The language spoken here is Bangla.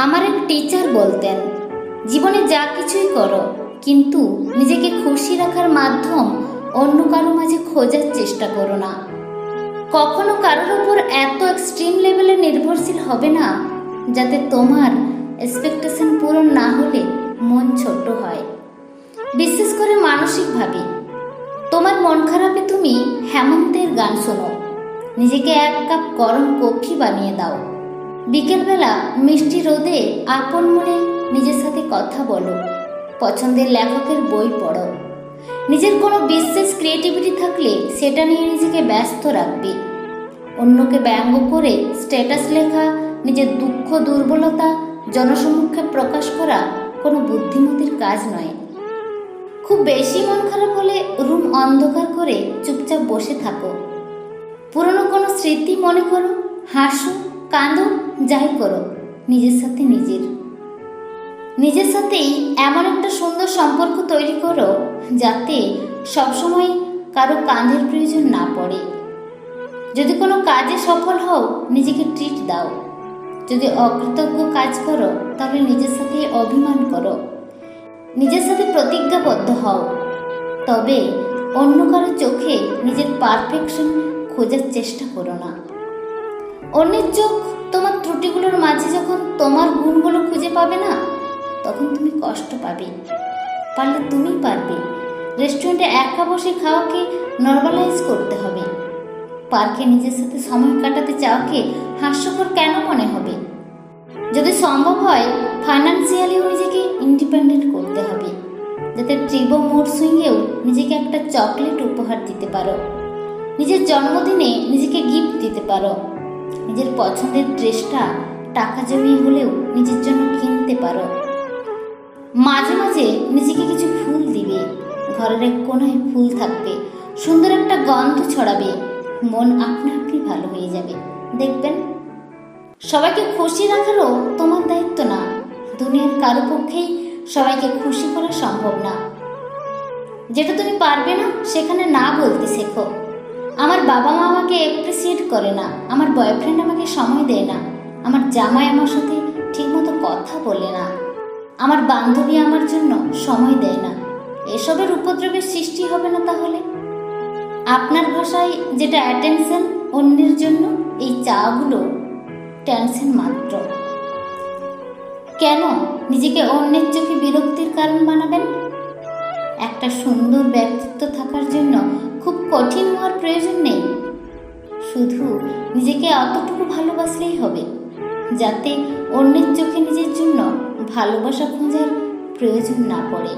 আমার এক টিচার বলতেন, জীবনে যা কিছুই করো কিন্তু নিজেকে খুশি রাখার মাধ্যম অন্য কারো মাঝে খোঁজার চেষ্টা করো না। কখনো কারোর উপর এত এক্সট্রিম লেভেলে নির্ভরশীল হবে না যাতে তোমার এক্সপেকটেশন পূরণ না হলে মন ছোট হয়। বিশেষ করে মানসিকভাবে। তোমার মন খারাপে তুমি হেমন্তের গান শোনো, নিজেকে এক কাপ গরম কফি বানিয়ে দাও, বিকেলবেলা মিষ্টি রোদে আপন মনে নিজের সাথে কথা বলো, পছন্দের লেখকের বই পড়ো। নিজের কোনো বিশেষ ক্রিয়েটিভিটি থাকলে সেটা নিয়ে নিজেকে ব্যস্ত রাখবে। অন্যকে ব্যঙ্গ করে স্ট্যাটাস লেখা, নিজের দুঃখ দুর্বলতা জনসম্মুখে প্রকাশ করা কোনো বুদ্ধিমতীর কাজ নয়। খুব বেশি মন খারাপ হলে রুম অন্ধকার করে চুপচাপ বসে থাকো, পুরনো কোনো স্মৃতি মনে করো, হাসো, কাঁদো, যাই করো নিজের সাথেই এমন একটা সুন্দর সম্পর্ক তৈরি করো যাতে সবসময় কারো কাঁধের প্রয়োজন না পড়ে। যদি কোনো কাজে সফল হও নিজেকে ট্রিট দাও, যদি অকৃতজ্ঞ কাজ করো তাহলে নিজের সাথে অভিমান করো। নিজের সাথে প্রতিজ্ঞাবদ্ধ হও, তবে অন্য কারো চোখে নিজের পারফেকশন খোঁজার চেষ্টা করো না। অন্যের চোখ তোমার ত্রুটিগুলোর মাঝে যখন তোমার গুণগুলো খুঁজে পাবে না, তখন তুমি কষ্ট পাবে। পারলে তুমি পারবে রেস্টুরেন্টে একা বসে খাওয়াকে নর্মালাইজ করতে হবে। পার্কে নিজের সাথে সময় কাটাতে চাওকে হাস্যকর কেন মনে হবে? যদি সম্ভব হয় ফাইন্যান্সিয়ালিও নিজেকে ইন্ডিপেন্ডেন্ট করতে হবে, যাতে ট্রিপো মুড সুইংয়েও নিজেকে একটা চকলেট উপহার দিতে পারো, নিজের জন্মদিনে নিজেকে গিফট দিতে পারো, নিজের পছন্দের ড্রেসটা টাকা জমিয়ে হলেও নিজের জন্য কিনতে পারো। মাঝে মাঝে নিজেকে কিছু ফুল দিবে, ঘরের এক কোনায় ফুল থাকবে, সুন্দর একটা গন্ধ ছড়াবে, মন আপনা আপনি ভালো হয়ে যাবে। দেখবেন সবাইকে খুশি রাখারও তোমার দায়িত্ব না। দুনিয়ার কারো পক্ষেই সবাইকে খুশি করা সম্ভব না। যেটা তুমি পারবে না সেখানে না বলতে শেখো। আমার বাবা মা আমাকে অ্যাপ্রিসিয়েট করে না, আমার বয়ফ্রেন্ড আমাকে সময় দেয় না, আমার জামাই আমার সাথে ঠিকমতো কথা বলে না, আমার বান্ধবী আমার জন্য সময় দেয় না। এসবের উপদ্রবের সৃষ্টি হবে না তাহলে? আপনার ভাষায় যেটা অ্যাটেনশন, অন্যের জন্য এই চাগুলো টেনশন মাত্র। কেন নিজেকে অন্যের চোখে বিরক্তির কারণ বানাবেন? একটা সুন্দর ব্যক্তিত্ব থাকার জন্য খুব কঠিন হওয়ার প্রয়োজন নেই। শুধু নিজেকে অতটুকু ভালোবাসলেই হবে যাতে অন্যের চোখে নিজের জন্য ভালোবাসা খোঁজার প্রয়োজন না পড়ে।